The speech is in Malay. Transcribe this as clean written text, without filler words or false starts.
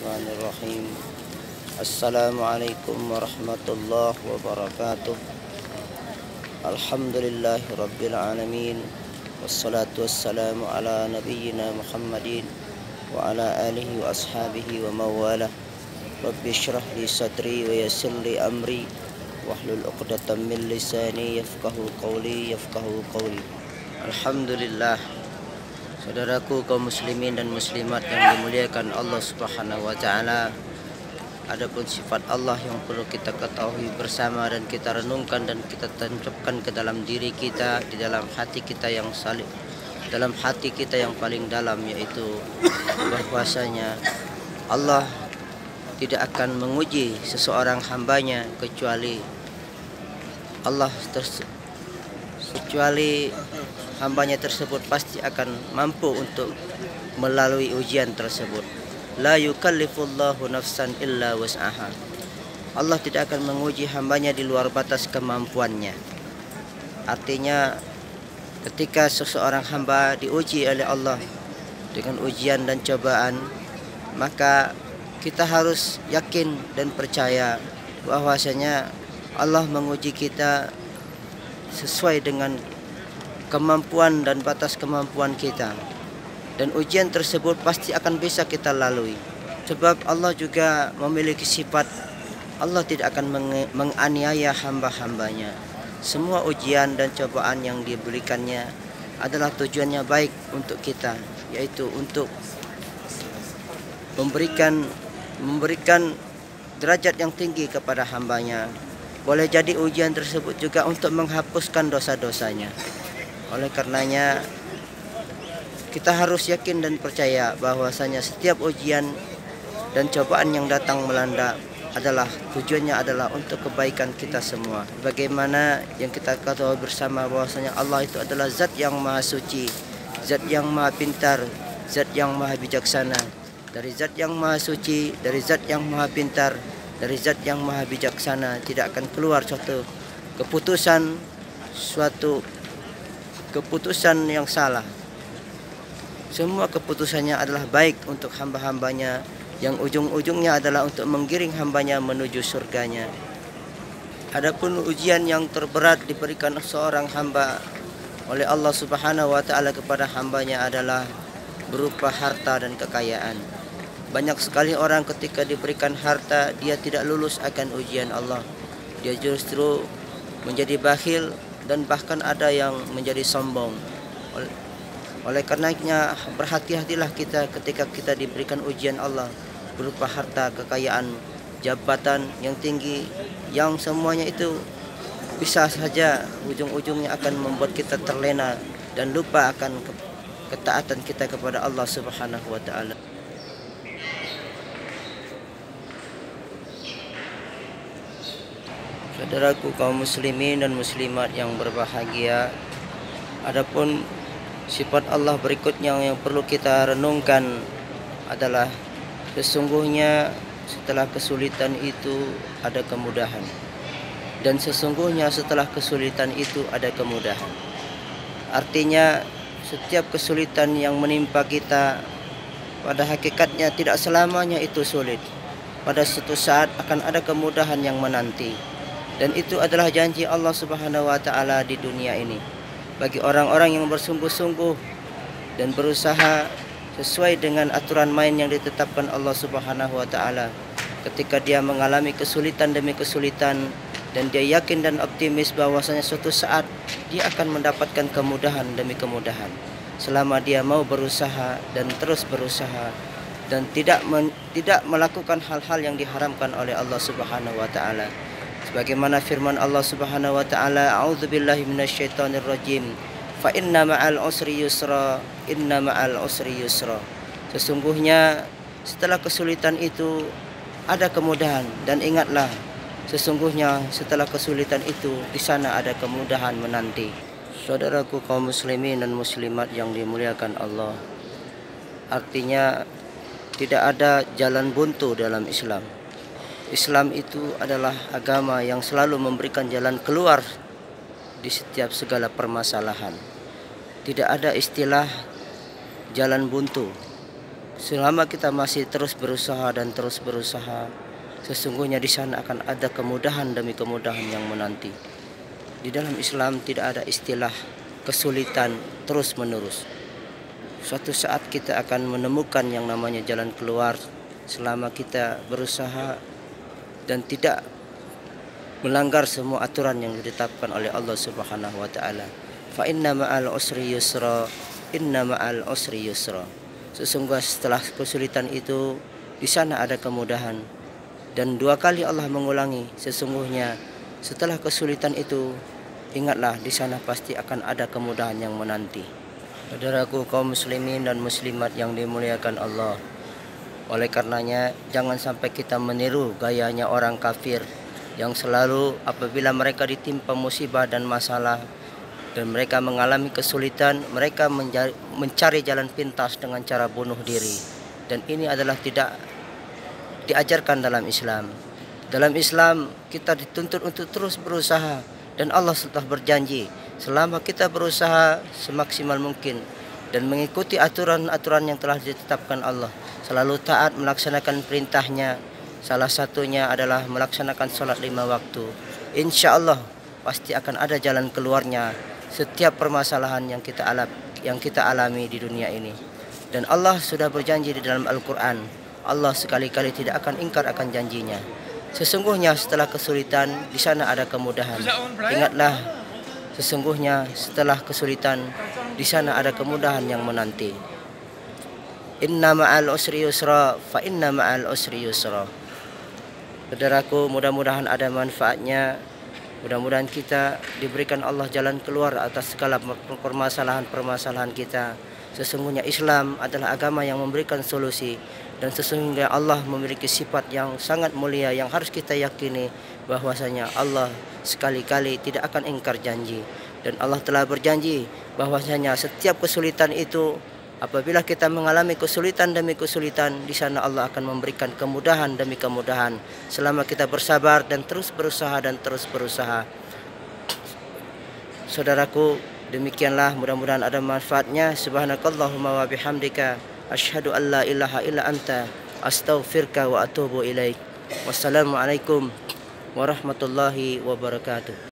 Bismillahirrahmanirrahim. Assalamualaikum warahmatullahi wabarakatuh. Alhamdulillahi rabbil alamin. Wassalatu wassalamu ala nabiyyina Muhammadin wa ala alihi wa ashabihi wa mawalah. Rabbi syrah li sadri wa yassir li amri wahlul 'uqdatam min lisani yafqahu qawli. Alhamdulillah. Saudaraku kaum muslimin dan muslimat yang dimuliakan Allah Subhanahu wa taala, adapun sifat Allah yang perlu kita ketahui bersama dan kita renungkan dan kita tancapkan ke dalam diri kita, di dalam hati kita yang paling dalam, yaitu bahwasanya Allah tidak akan menguji seseorang hambanya kecuali hambanya tersebut pasti akan mampu untuk melalui ujian tersebut. La yukallifullahu nafsan illa wus'aha. Allah tidak akan menguji hambanya di luar batas kemampuannya. Artinya ketika seseorang hamba diuji oleh Allah dengan ujian dan cobaan, maka kita harus yakin dan percaya bahwasanya Allah menguji kita sesuai dengan kemampuan dan batas kemampuan kita, dan ujian tersebut pasti akan bisa kita lalui, sebab Allah juga memiliki sifat Allah tidak akan menganiaya hamba-hambanya. Semua ujian dan cobaan yang diberikannya adalah tujuannya baik untuk kita, yaitu untuk memberikan derajat yang tinggi kepada hambanya. Boleh jadi ujian tersebut juga untuk menghapuskan dosa-dosanya. Oleh karenanya kita harus yakin dan percaya bahwasanya setiap ujian dan cobaan yang datang melanda tujuannya adalah untuk kebaikan kita semua. Bagaimana yang kita ketahui bersama bahwasanya Allah itu adalah zat yang maha suci, zat yang maha pintar, zat yang maha bijaksana. Dari zat yang maha suci, dari zat yang maha pintar, dari zat yang maha bijaksana tidak akan keluar suatu keputusan yang salah. Semua keputusannya adalah baik untuk hamba-hambanya, yang ujung-ujungnya adalah untuk menggiring hambanya menuju surganya. Adapun ujian yang terberat diberikan seorang hamba oleh Allah Subhanahu wa taala kepada hambanya adalah berupa harta dan kekayaan. Banyak sekali orang ketika diberikan harta, dia tidak lulus akan ujian Allah. Dia justru menjadi bakhil dan bahkan ada yang menjadi sombong. Oleh karenanya berhati-hatilah kita ketika kita diberikan ujian Allah berupa harta, kekayaan, jabatan yang tinggi, yang semuanya itu bisa saja ujung-ujungnya akan membuat kita terlena dan lupa akan ketaatan kita kepada Allah Subhanahu wa taala. Saudaraku kaum muslimin dan muslimat yang berbahagia, adapun sifat Allah berikutnya yang perlu kita renungkan adalah sesungguhnya setelah kesulitan itu ada kemudahan, dan sesungguhnya setelah kesulitan itu ada kemudahan. Artinya setiap kesulitan yang menimpa kita pada hakikatnya tidak selamanya itu sulit. Pada suatu saat akan ada kemudahan yang menanti. Dan itu adalah janji Allah Subhanahu wa taala di dunia ini bagi orang-orang yang bersungguh-sungguh dan berusaha sesuai dengan aturan main yang ditetapkan Allah Subhanahu wa taala. Ketika dia mengalami kesulitan demi kesulitan dan dia yakin dan optimis bahwasanya suatu saat dia akan mendapatkan kemudahan demi kemudahan, selama dia mau berusaha dan terus berusaha dan tidak melakukan hal-hal yang diharamkan oleh Allah Subhanahu wa taala. Sebagaimana firman Allah Subhanahu wa taala, a'udzubillahi minasyaitonirrajim, fa inna ma'al usri yusra, inna ma'al usri yusra. Sesungguhnya setelah kesulitan itu ada kemudahan, dan ingatlah sesungguhnya setelah kesulitan itu di sana ada kemudahan menanti. Saudaraku kaum muslimin dan muslimat yang dimuliakan Allah, artinya tidak ada jalan buntu dalam Islam. Islam itu adalah agama yang selalu memberikan jalan keluar di setiap segala permasalahan. Tidak ada istilah jalan buntu. Selama kita masih terus berusaha dan terus berusaha, sesungguhnya di sana akan ada kemudahan demi kemudahan yang menanti. Di dalam Islam tidak ada istilah kesulitan terus-menerus. Suatu saat kita akan menemukan yang namanya jalan keluar selama kita berusaha dan tidak melanggar semua aturan yang ditetapkan oleh Allah Subhanahu wa taala. Fa inna ma'al usri yusra, inna ma'al usri yusra. Sesungguhnya setelah kesulitan itu di sana ada kemudahan. Dan 2 kali Allah mengulangi, sesungguhnya setelah kesulitan itu ingatlah di sana pasti akan ada kemudahan yang menanti. Saudaraku kaum muslimin dan muslimat yang dimuliakan Allah. Oleh karenanya jangan sampai kita meniru gayanya orang kafir yang selalu apabila mereka ditimpa musibah dan masalah dan mereka mengalami kesulitan, mereka mencari jalan pintas dengan cara bunuh diri. Dan ini adalah tidak diajarkan dalam Islam. Dalam Islam kita dituntut untuk terus berusaha, dan Allah telah berjanji selama kita berusaha semaksimal mungkin dan mengikuti aturan-aturan yang telah ditetapkan Allah, selalu taat melaksanakan perintahnya. Salah satunya adalah melaksanakan sholat 5 waktu. Insya Allah pasti akan ada jalan keluarnya setiap permasalahan yang kita alami di dunia ini. Dan Allah sudah berjanji di dalam Al-Quran, Allah sekali-kali tidak akan ingkar akan janjinya. Sesungguhnya setelah kesulitan di sana ada kemudahan. Ingatlah, sesungguhnya setelah kesulitan di sana ada kemudahan yang menanti. Inna ma'al usri yusra, fa inna ma'al usri yusra. Saudaraku, mudah-mudahan ada manfaatnya. Mudah-mudahan kita diberikan Allah jalan keluar atas segala permasalahan-permasalahan kita. Sesungguhnya Islam adalah agama yang memberikan solusi, dan sesungguhnya Allah memiliki sifat yang sangat mulia yang harus kita yakini bahwasanya Allah sekali-kali tidak akan ingkar janji. Dan Allah telah berjanji bahwasanya setiap kesulitan itu, apabila kita mengalami kesulitan demi kesulitan, di sana Allah akan memberikan kemudahan demi kemudahan selama kita bersabar dan terus berusaha dan terus berusaha. Saudaraku, demikianlah, mudah-mudahan ada manfaatnya. Subhanakallahumma wa bihamdika asyhadu an la ilaha illa anta astaghfiruka wa atubu ilaik. Wassalamualaikum warahmatullahi wabarakatuh.